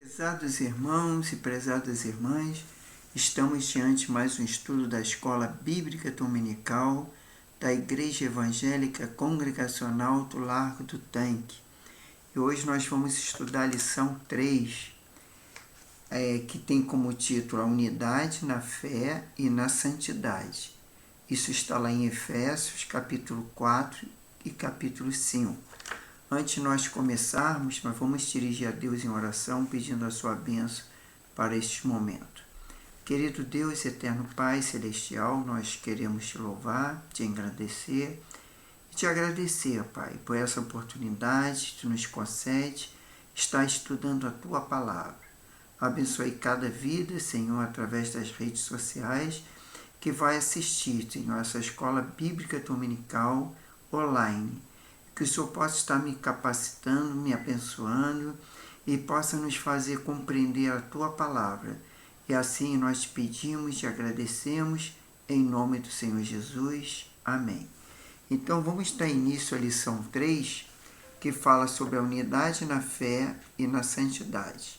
Prezados irmãos e prezadas irmãs, estamos diante de mais um estudo da Escola Bíblica Dominical da Igreja Evangélica Congregacional do Largo do Tanque. E hoje nós vamos estudar a lição 3, que tem como título A Unidade na Fé e na Santidade. Isso está lá em Efésios, capítulo 4 e capítulo 5. Antes de nós começarmos, nós vamos dirigir a Deus em oração, pedindo a sua bênção para este momento. Querido Deus, eterno Pai Celestial, nós queremos te louvar, te agradecer e te agradecer, Pai, por essa oportunidade que tu nos concede, estar estudando a tua palavra. Abençoe cada vida, Senhor, através das redes sociais, que vai assistir, Senhor, essa escola bíblica dominical online. Que o Senhor possa estar me capacitando, me abençoando e possa nos fazer compreender a Tua palavra. E assim nós te pedimos e te agradecemos, em nome do Senhor Jesus. Amém. Então vamos dar início à lição 3, que fala sobre a unidade na fé e na santidade.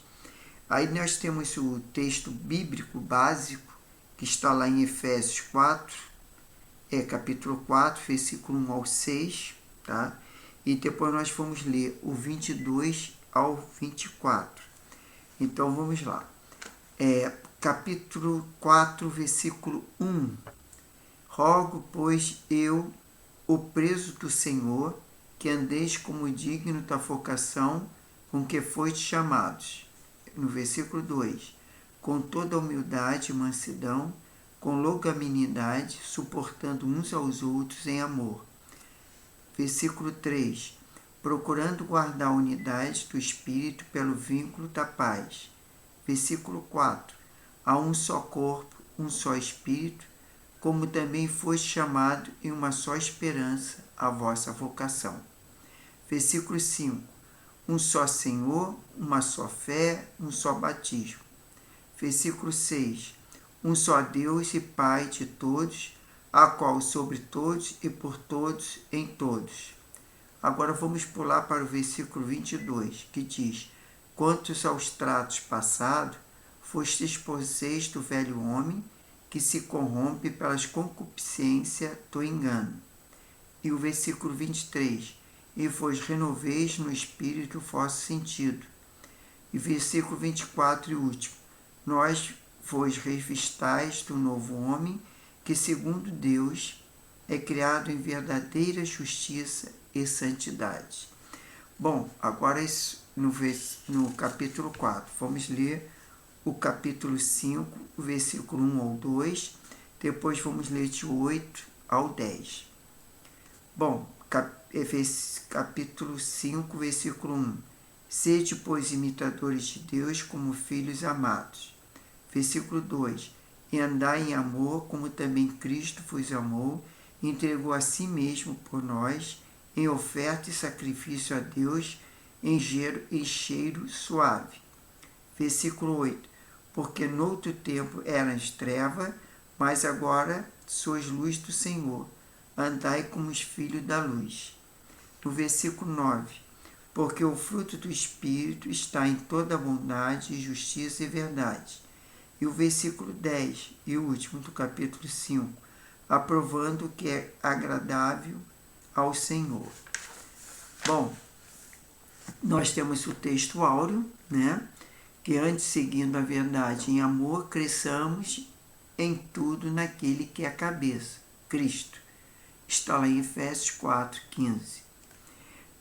Aí nós temos o texto bíblico básico, que está lá em Efésios 4, capítulo 4, versículo 1 ao 6, tá? E depois nós vamos ler o 22 ao 24. Então vamos lá. Capítulo 4, versículo 1. Rogo, pois, eu, o preso do Senhor, que andeis como digno da vocação com que foste chamados. No versículo 2. Com toda humildade e mansidão, com longanimidade, suportando uns aos outros em amor. Versículo 3. Procurando guardar a unidade do Espírito pelo vínculo da paz. Versículo 4. Há um só corpo, um só Espírito, como também foste chamado em uma só esperança a vossa vocação. Versículo 5. Um só Senhor, uma só fé, um só batismo. Versículo 6. Um só Deus e Pai de todos, a qual sobre todos e por todos em todos. Agora vamos pular para o versículo 22, que diz: Quantos aos tratos passados, foste expulseios do velho homem, que se corrompe pelas concupiscências do engano. E o versículo 23, e vos renoveis no espírito o vosso sentido. E versículo 24 e último, nós vos revistais do novo homem, que segundo Deus é criado em verdadeira justiça e santidade. Bom, agora no capítulo 4, vamos ler o capítulo 5, o versículo 1 ao 2, depois vamos ler de 8 ao 10. Bom, capítulo 5, versículo 1. Sede, pois, imitadores de Deus como filhos amados. Versículo 2. E andai em amor, como também Cristo vos amou, e entregou a si mesmo por nós, em oferta e sacrifício a Deus, em cheiro suave. Versículo 8. Porque noutro tempo eras treva, mas agora sois luz do Senhor. Andai como os filhos da luz. No versículo 9. Porque o fruto do Espírito está em toda bondade, justiça e verdade. E o versículo 10 e o último do capítulo 5, aprovando o que é agradável ao Senhor. Bom, nós temos o texto áureo, né? Que antes, seguindo a verdade em amor, cresçamos em tudo naquele que é a cabeça, Cristo. Está lá em Efésios 4, 15.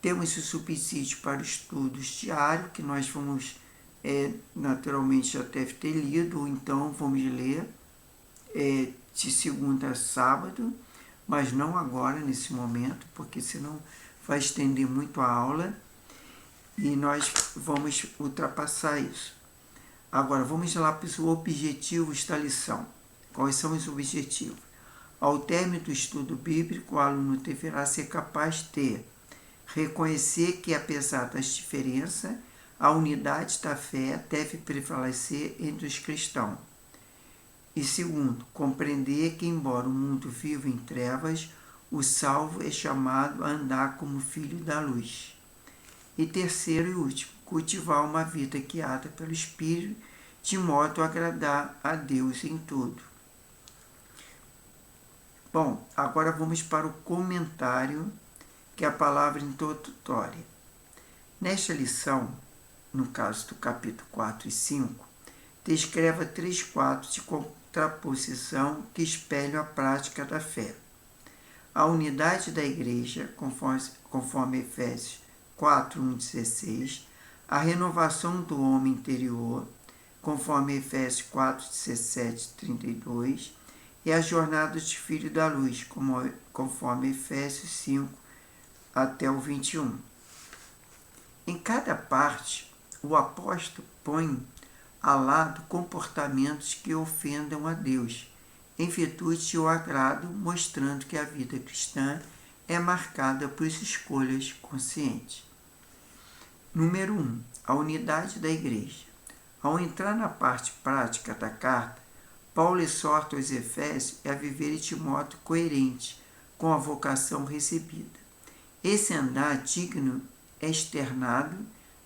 Temos o subsídio para estudos diários, que nós vamos naturalmente já deve ter lido, ou então vamos ler de segunda a sábado, mas não agora, nesse momento, porque senão vai estender muito a aula e nós vamos ultrapassar isso. Agora, vamos lá para os objetivos da lição. Quais são os objetivos? Ao término do estudo bíblico, o aluno deverá ser capaz de reconhecer que, apesar das diferenças, a unidade da fé deve prevalecer entre os cristãos. E segundo, compreender que, embora o mundo viva em trevas, o salvo é chamado a andar como filho da luz. E terceiro e último, cultivar uma vida guiada pelo Espírito, de modo a agradar a Deus em tudo. Bom, agora vamos para o comentário, que é a palavra introdutória. Nesta lição, no caso do capítulo 4 e 5, descreva 3 quadros de contraposição que espelham a prática da fé. A unidade da Igreja, conforme Efésios 4, 1, 16, a renovação do homem interior, conforme Efésios 4, 17, 32, e a jornada de filho da luz, conforme Efésios 5, até o 21. Em cada parte, o apóstolo põe a lado comportamentos que ofendam a Deus, em virtude de o agrado, mostrando que a vida cristã é marcada por escolhas conscientes. Número 1. A unidade da Igreja. Ao entrar na parte prática da carta, Paulo exorta os Efésios a viverem de modo coerente com a vocação recebida. Esse andar digno é externado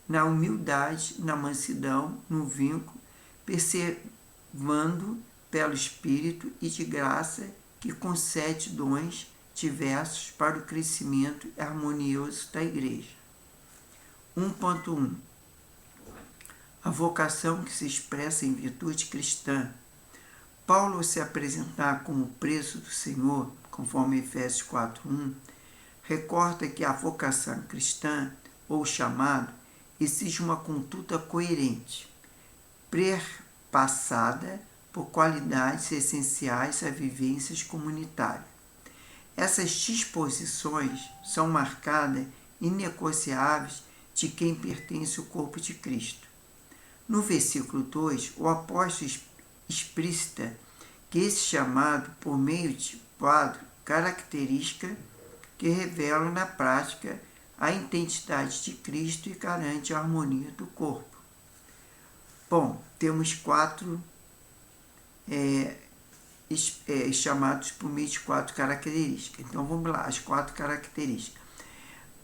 na humildade, na mansidão, no vínculo, perseverando pelo Espírito e de graça que concede dons diversos para o crescimento harmonioso da Igreja. 1.1. A vocação que se expressa em virtude cristã. Paulo, ao se apresentar como preso do Senhor, conforme Efésios 4:1, recorda que a vocação cristã, ou chamado, exige uma conduta coerente, perpassada por qualidades essenciais a vivências comunitárias. Essas disposições são marcadas inegociáveis de quem pertence ao corpo de Cristo. No versículo 2, o apóstolo explicita que esse chamado, por meio de quadro, característica que revelam na prática a identidade de Cristo e garante a harmonia do corpo. Bom, temos 4 chamados por meio de 4 características. Então vamos lá, as 4 características.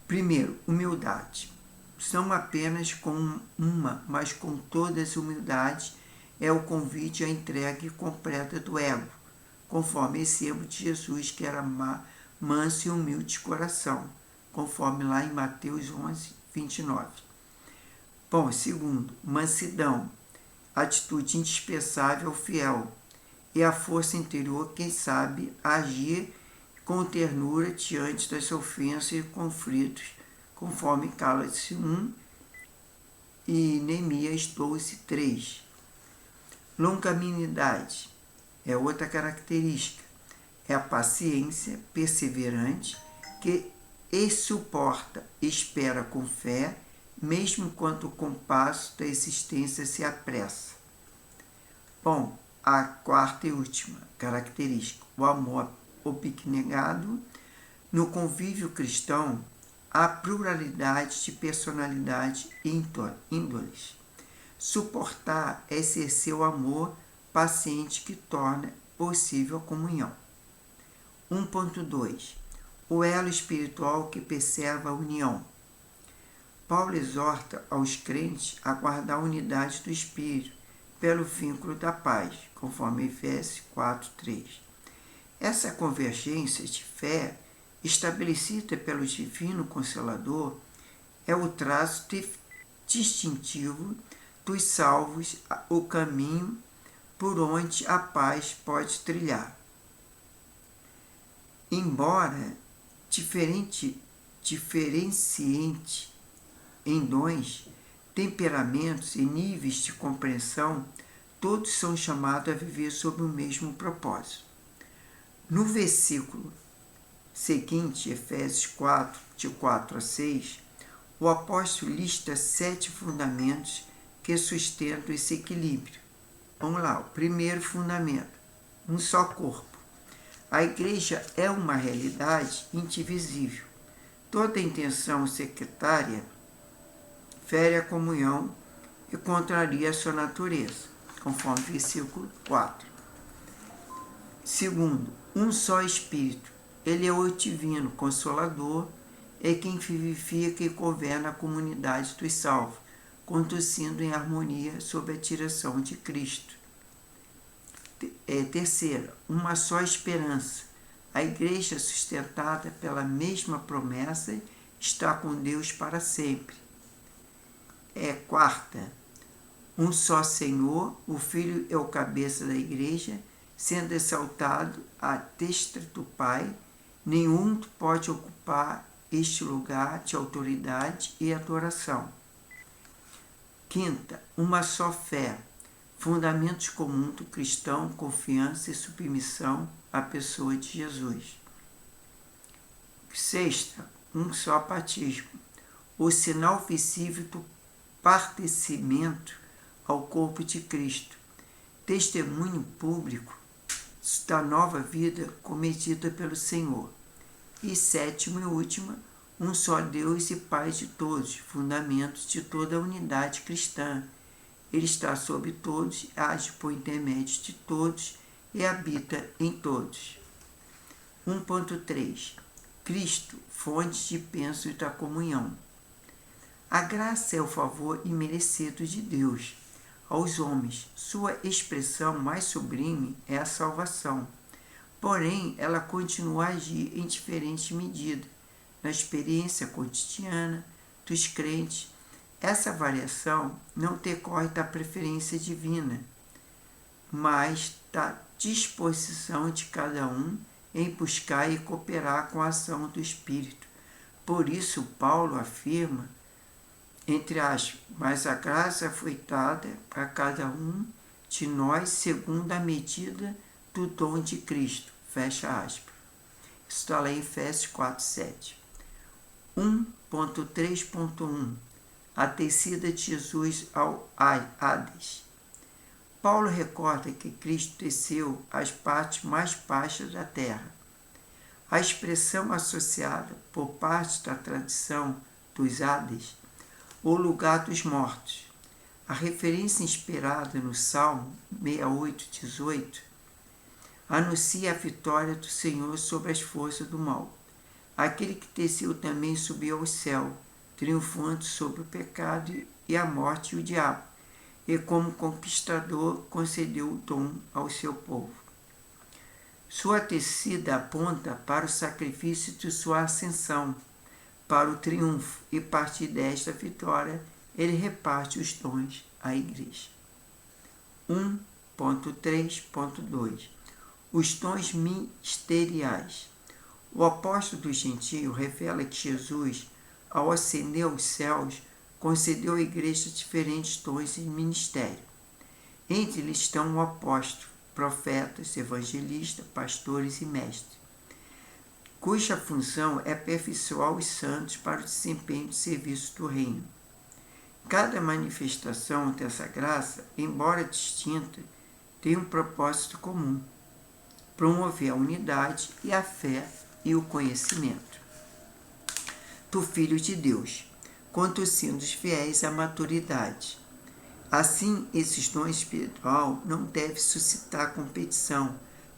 Primeiro, humildade. São apenas com uma, mas com todas as humildades, é o convite à entrega completa do ego, conforme esse exemplo de Jesus, que era manso e humilde de coração, conforme lá em Mateus 11, 29. Bom, segundo, mansidão, atitude indispensável ao fiel, e a força interior, quem sabe, agir com ternura diante das ofensas e conflitos, conforme Gálatas 1 e Neemias 12, 3. Longanimidade é outra característica, é a paciência perseverante que suporta, espera com fé, mesmo quando o compasso da existência se apressa. Bom, a 4ª e última característica, o amor abnegado. No convívio cristão, há pluralidade de personalidade e índoles. Suportar é exercer o amor paciente que torna possível a comunhão. 1.2. O elo espiritual que preserva a união. Paulo exorta aos crentes a guardar a unidade do Espírito pelo vínculo da paz, conforme Efésios 4:3. Essa convergência de fé, estabelecida pelo Divino Consolador, é o traço distintivo dos salvos, o caminho por onde a paz pode trilhar. Embora diferenciente em dons, temperamentos e níveis de compreensão, todos são chamados a viver sob o mesmo propósito. No versículo seguinte, Efésios 4, de 4 a 6, o apóstolo lista 7 fundamentos que sustentam esse equilíbrio. Vamos lá, o primeiro fundamento, um só corpo. A igreja é uma realidade indivisível. Toda intenção sectária fere a comunhão e contraria a sua natureza, conforme o versículo 4. Segundo, um só Espírito. Ele é o Divino Consolador é quem vivifica e governa a comunidade dos salvos, conduzindo em harmonia sob a direção de Cristo. Terceira, uma só esperança. A igreja, sustentada pela mesma promessa, está com Deus para sempre. Quarta, um só Senhor, o Filho é o cabeça da igreja, sendo exaltado à destra do Pai. Nenhum pode ocupar este lugar de autoridade e adoração. Quinta, uma só fé. Fundamentos comuns do cristão, confiança e submissão à pessoa de Jesus. Sexta, um só batismo. O sinal visível do pertencimento ao corpo de Cristo. Testemunho público da nova vida cometida pelo Senhor. E sétimo e última, um só Deus e Pai de todos, fundamentos de toda a unidade cristã. Ele está sobre todos, age por intermédio de todos e habita em todos. 1.3 Cristo, fonte de bênção e da comunhão. A graça é o favor imerecido de Deus aos homens. Sua expressão mais sublime é a salvação. Porém, ela continua a agir em diferente medida na experiência cotidiana dos crentes. Essa variação não decorre da preferência divina, mas da disposição de cada um em buscar e cooperar com a ação do Espírito. Por isso, Paulo afirma, entre aspas, mas a graça foi dada a cada um de nós segundo a medida do dom de Cristo. Fecha aspas. Isso está lá em Efésios 4:7. 1.3.1 A descida de Jesus ao Hades. Paulo recorda que Cristo desceu às partes mais baixas da terra. A expressão associada por parte da tradição dos Hades, o lugar dos mortos. A referência inspirada no Salmo 68:18 anuncia a vitória do Senhor sobre as forças do mal. Aquele que desceu também subiu ao céu, triunfando sobre o pecado e a morte e o diabo, e como conquistador concedeu o dom ao seu povo. Sua descida aponta para o sacrifício de sua ascensão, para o triunfo, e a partir desta vitória ele reparte os dons à igreja. 1.3.2 Os dons ministeriais. O apóstolo dos gentios revela que Jesus, ao ascender aos céus, concedeu à igreja diferentes dons e ministério. Entre eles estão o apóstolo, profetas, evangelistas, pastores e mestres, cuja função é aperfeiçoar os santos para o desempenho do serviço do reino. Cada manifestação dessa graça, embora distinta, tem um propósito comum: promover a unidade e a fé e o conhecimento do Filho de Deus, conduzindo os fiéis à maturidade. Assim, esses dons espirituais não devem suscitar competição,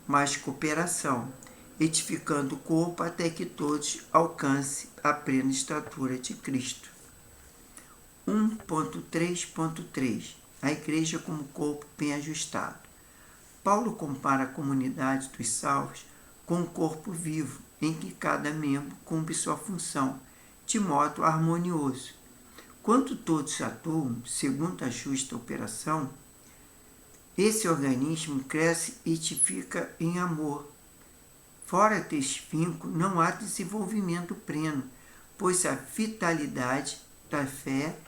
mas cooperação, edificando o corpo até que todos alcancem a plena estatura de Cristo. 1.3.3 A igreja como corpo bem ajustado. Paulo compara a comunidade dos salvos com um corpo vivo, em que cada membro cumpre sua função, de modo harmonioso. Quando todos atuam segundo a justa operação, esse organismo cresce e edifica em amor. Fora deste vínculo não há desenvolvimento pleno, pois a vitalidade da fé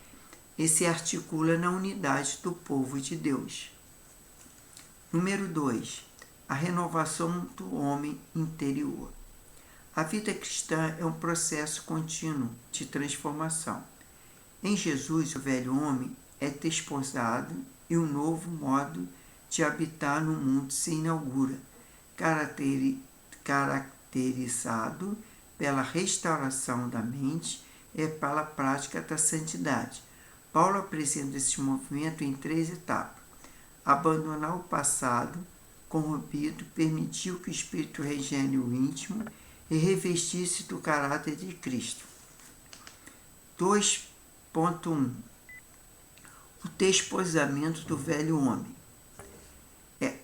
se articula na unidade do povo de Deus. Número 2. A renovação do homem interior. A vida cristã é um processo contínuo de transformação. Em Jesus, o velho homem é desposado e um novo modo de habitar no mundo se inaugura, caracterizado pela restauração da mente e pela prática da santidade. Paulo apresenta esse movimento em 3 etapas. Abandonar o passado corrompido, permitir que o Espírito regenere o íntimo e revestir-se do caráter de Cristo. 2.1 O desposamento do velho homem.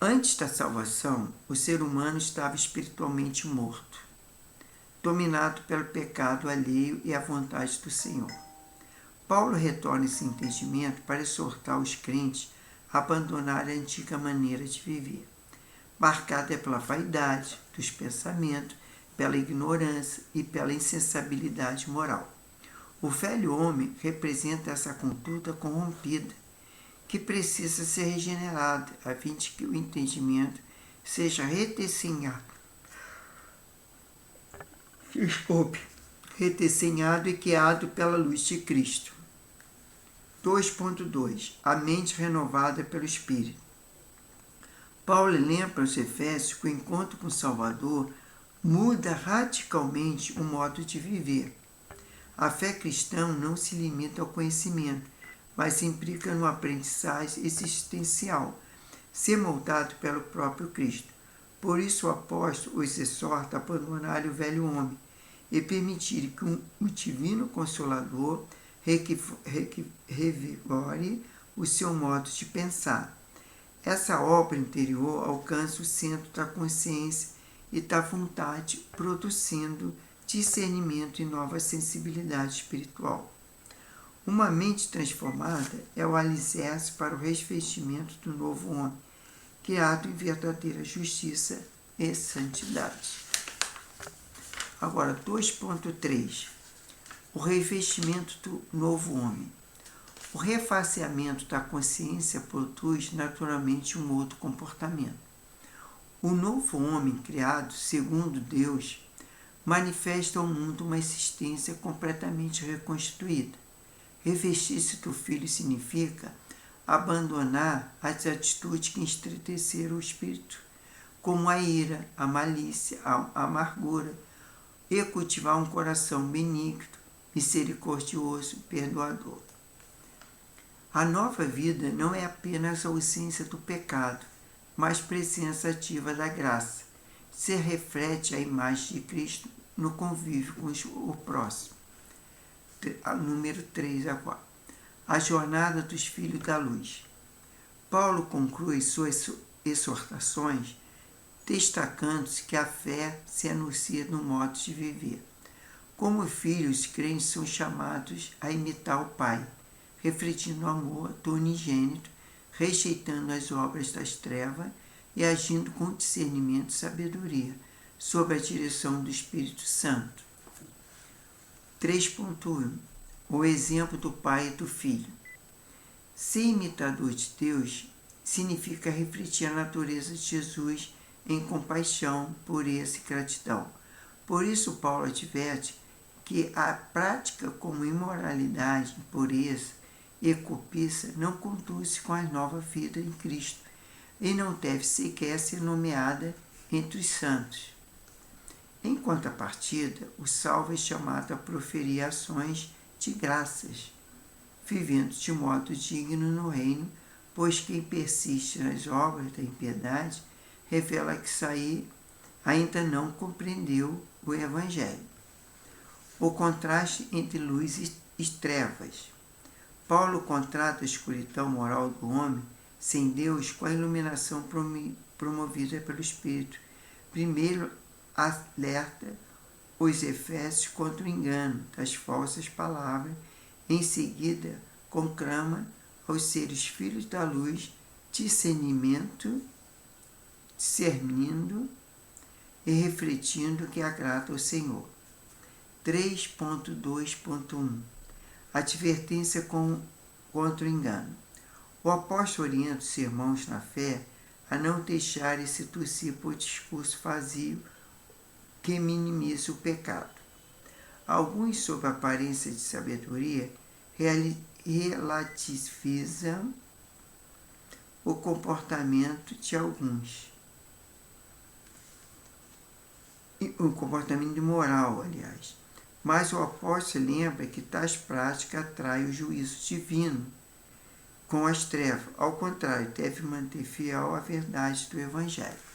Antes da salvação, o ser humano estava espiritualmente morto, dominado pelo pecado alheio e a vontade do Senhor. Paulo retorna esse entendimento para exortar os crentes a abandonar a antiga maneira de viver, marcada pela vaidade dos pensamentos, pela ignorância e pela insensibilidade moral. O velho homem representa essa conduta corrompida, que precisa ser regenerada, a fim de que o entendimento seja redesenhado e guiado pela luz de Cristo. 2.2 A mente renovada pelo Espírito. Paulo lembra aos Efésios que o encontro com o Salvador muda radicalmente o modo de viver. A fé cristã não se limita ao conhecimento, mas implica no aprendizagem existencial, ser moldado pelo próprio Cristo. Por isso o apóstolo os exorta a abandonar o velho homem e permitir que o divino Consolador revigore o seu modo de pensar. Essa obra interior alcança o centro da consciência e da vontade, produzindo discernimento e nova sensibilidade espiritual. Uma mente transformada é o alicerce para o revestimento do novo homem, criado em verdadeira justiça e santidade. Agora, 2.3 O revestimento do novo homem. O refaceamento da consciência produz naturalmente um outro comportamento. O novo homem criado segundo Deus manifesta ao mundo uma existência completamente reconstituída. Revestir-se do Filho significa abandonar as atitudes que entristeceram o espírito, como a ira, a malícia, a amargura, e cultivar um coração benigno, misericordioso e perdoador. A nova vida não é apenas a ausência do pecado, mas presença ativa da graça. Se reflete a imagem de Cristo no convívio com o próximo. Número 3 agora. A jornada dos filhos da luz. Paulo conclui suas exortações destacando-se que a fé se anuncia no modo de viver. Como filhos, os crentes são chamados a imitar o Pai, refletindo o amor do unigênito, rejeitando as obras das trevas e agindo com discernimento e sabedoria, sob a direção do Espírito Santo. 3.1 O exemplo do Pai e do Filho. Ser imitador de Deus significa refletir a natureza de Jesus em compaixão, pureza e gratidão. Por isso, Paulo adverte que a prática como imoralidade, impureza e cobiça não conduz com a nova vida em Cristo e não deve sequer ser nomeada entre os santos. Em contrapartida, o salvo é chamado a proferir ações de graças, vivendo de modo digno no reino, pois quem persiste nas obras da impiedade revela que ainda não compreendeu o Evangelho. O contraste entre luz e trevas. Paulo contrasta a escuridão moral do homem sem Deus com a iluminação promovida pelo Espírito. Primeiro, alerta os Efésios contra o engano das falsas palavras. Em seguida, conclama aos seres filhos da luz discernindo e refletindo o que agrada ao Senhor. 3.2.1 Advertência contra o engano. O apóstolo orienta os irmãos na fé a não deixarem se seduzir por discurso vazio que minimiza o pecado. Alguns, sob a aparência de sabedoria, relativizam o comportamento de alguns. O comportamento imoral, aliás. Mas o apóstolo lembra que tais práticas atraem o juízo divino com as trevas. Ao contrário, deve manter fiel à verdade do Evangelho.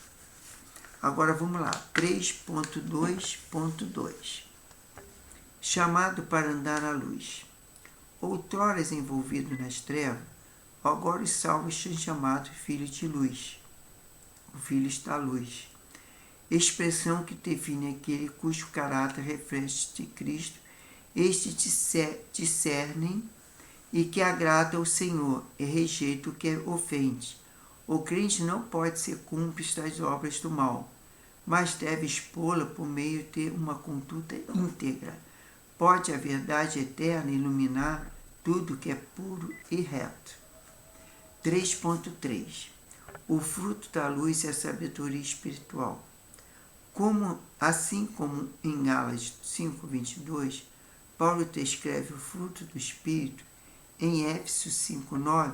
Agora vamos lá, 3.2.2 Chamado para andar à luz. outrora envolvido nas trevas, agora os salvos são chamados filhos de luz. O Filho está à luz. Expressão que define aquele cujo caráter reflete Cristo, este discernem e que agrada ao Senhor e rejeita o que ofende. O crente não pode ser cúmplice das obras do mal, mas deve expô-la por meio de uma conduta íntegra. Pode a verdade eterna iluminar tudo que é puro e reto. 3.3 O fruto da luz é a sabedoria espiritual. Assim como em Gálatas 5:22, Paulo descreve o fruto do Espírito, em Éfesos 5:9,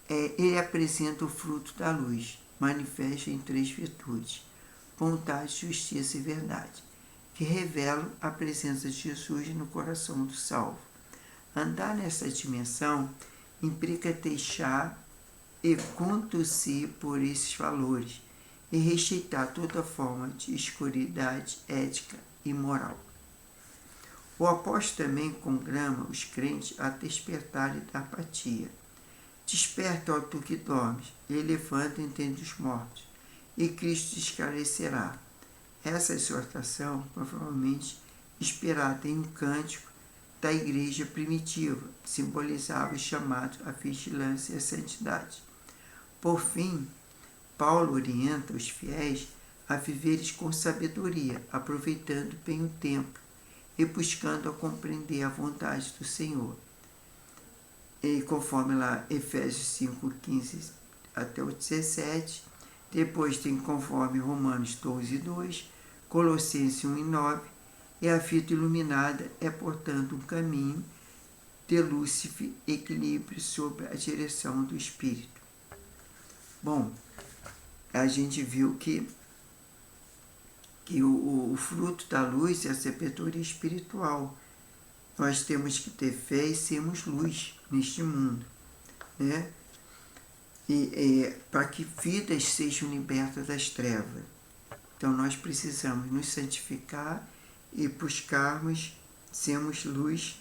ele apresenta o fruto da luz, manifesta em 3 virtudes: bondade, justiça e verdade, que revelam a presença de Jesus no coração do salvo. Andar nessa dimensão implica deixar e conduzir por esses valores e rejeitar toda forma de escuridade ética e moral. O apóstolo também congrama os crentes a despertarem da apatia. Desperta, ó tu que dormes, e levanta dentre os mortos, e Cristo te esclarecerá. Essa exortação, provavelmente inspirada em um cântico da igreja primitiva, simbolizava o chamado à vigilância e à santidade. Por fim, Paulo orienta os fiéis a viveres com sabedoria, aproveitando bem o tempo e buscando a compreender a vontade do Senhor. E conforme lá Efésios 5:15 até o 17, depois tem conforme Romanos 12:2, Colossenses 1:9, e a vida iluminada é, portanto, um caminho de luz e equilíbrio sob a direção do Espírito. Bom, a gente viu que o fruto da luz é a sabedoria espiritual. Nós temos que ter fé e sermos luz neste mundo, né? Para que vidas sejam libertas das trevas. Então nós precisamos nos santificar e buscarmos sermos luz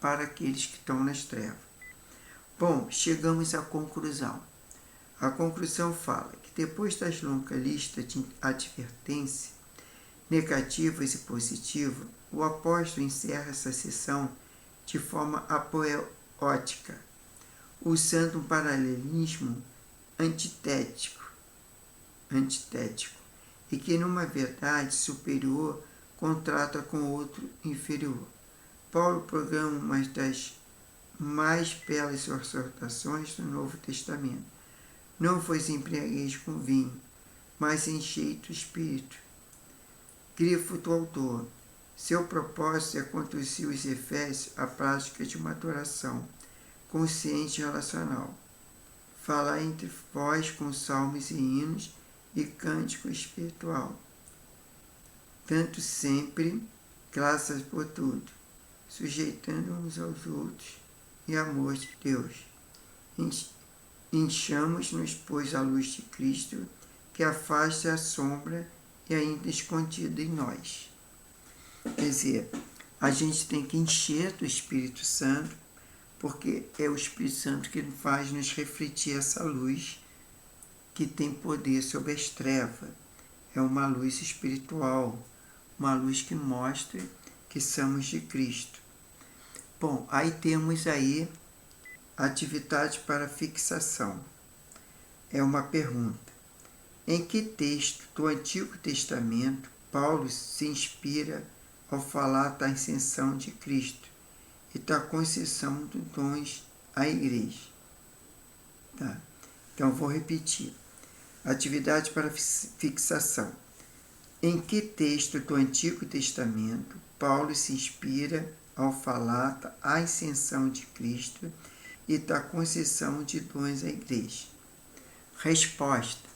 para aqueles que estão nas trevas. Bom, chegamos à conclusão. A conclusão fala que depois das longas listas de advertências negativas e positivas, o apóstolo encerra essa sessão de forma apoeótica, usando um paralelismo antitético, e que numa verdade superior contrata com outro inferior. Paulo programa uma das mais belas exortações do Novo Testamento. Não vos embriagueis com vinho, mas enchei do Espírito. Grifo do autor. Seu propósito é conduzir os efésios à prática de uma adoração consciente e relacional. Falar entre vós com salmos e hinos e cântico espiritual. Tanto sempre, graças por tudo, sujeitando uns aos outros e amor de Deus. Enchamos-nos, pois, a luz de Cristo, que afaste a sombra e ainda escondida em nós. Quer dizer, a gente tem que encher do Espírito Santo, porque é o Espírito Santo que faz nos refletir essa luz que tem poder sobre as trevas. É uma luz espiritual, uma luz que mostra que somos de Cristo. Bom, aí temos aí atividade para fixação. É uma pergunta. Em que texto do Antigo Testamento Paulo se inspira ao falar da ascensão de Cristo e da concessão dos dons à igreja? Tá? Então, vou repetir. Atividade para fixação. Em que texto do Antigo Testamento Paulo se inspira ao falar da ascensão de Cristo e da concessão de dons à igreja? Resposta.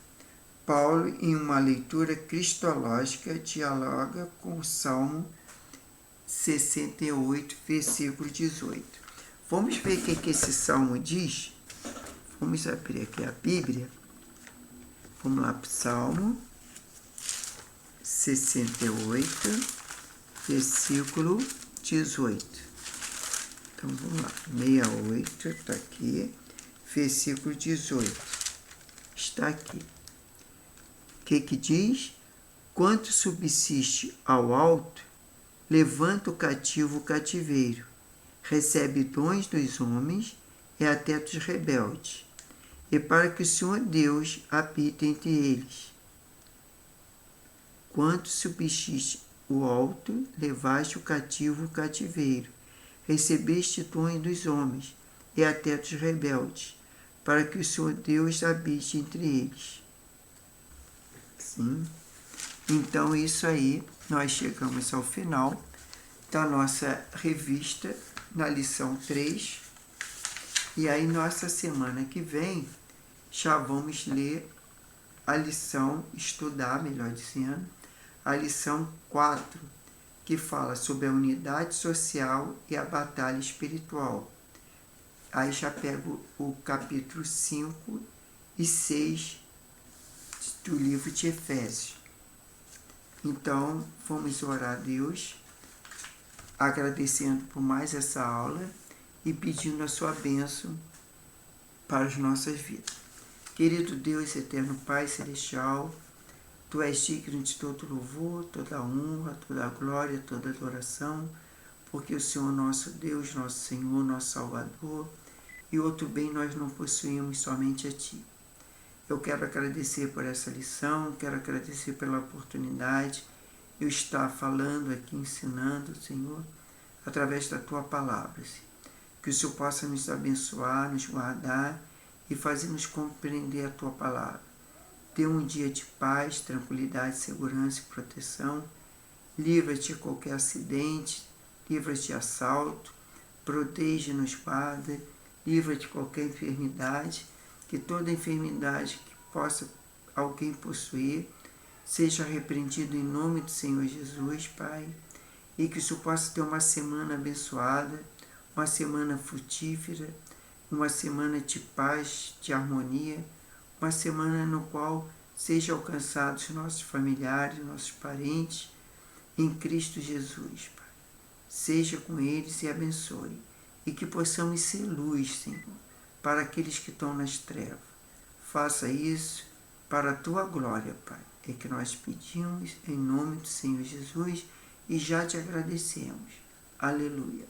Paulo, em uma leitura cristológica, dialoga com o Salmo 68, versículo 18. Vamos ver o que esse salmo diz? Vamos abrir aqui a Bíblia. Vamos lá para o Salmo 68, versículo 18. Então vamos lá, 68 está aqui, versículo 18, está aqui. O que diz? Quanto subsiste ao alto, levanta o cativo o cativeiro, recebe dons dos homens e até dos rebeldes, e para que o Senhor Deus habite entre eles. Quanto subsiste o alto, levaste o cativo o cativeiro, recebeste dons dos homens e até dos rebeldes, para que o Senhor Deus habite entre eles. Sim. Então, isso aí, nós chegamos ao final da nossa revista, na lição 3. E aí, nossa semana que vem, já vamos ler a lição, estudar, melhor dizendo, a lição 4, que fala sobre a unidade social e a batalha espiritual. Aí já pego o capítulo 5 e 6 do livro de Efésios. Então, vamos orar a Deus, agradecendo por mais essa aula e pedindo a sua bênção para as nossas vidas. Querido Deus, eterno Pai Celestial, Tu és digno de todo louvor, toda honra, toda glória, toda adoração, porque o Senhor nosso Deus, nosso Senhor, nosso Salvador, e outro bem nós não possuímos, somente a Ti. Eu quero agradecer por essa lição, quero agradecer pela oportunidade de eu estar falando aqui, ensinando, Senhor, através da Tua palavra. Que o Senhor possa nos abençoar, nos guardar e fazer-nos compreender a Tua palavra. Dê um dia de paz, tranquilidade, segurança e proteção. Livra-te de qualquer acidente, livra-te de assalto, protege-nos, guarda, livra-te de qualquer enfermidade, que toda enfermidade que possa alguém possuir seja repreendido em nome do Senhor Jesus, Pai, e que o Senhor possa ter uma semana abençoada, uma semana frutífera, uma semana de paz, de harmonia, uma semana no qual sejam alcançados nossos familiares, nossos parentes, em Cristo Jesus, Pai. Seja com eles e abençoe, e que possamos ser luz, Senhor, para aqueles que estão nas trevas. Faça isso para a Tua glória, Pai. É que nós pedimos em nome do Senhor Jesus e já te agradecemos. Aleluia.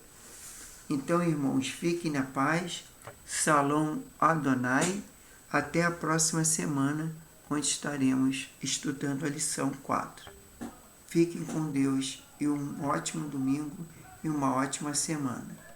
Então, irmãos, fiquem na paz. Shalom Adonai. Até a próxima semana, onde estaremos estudando a lição 4. Fiquem com Deus e um ótimo domingo e uma ótima semana.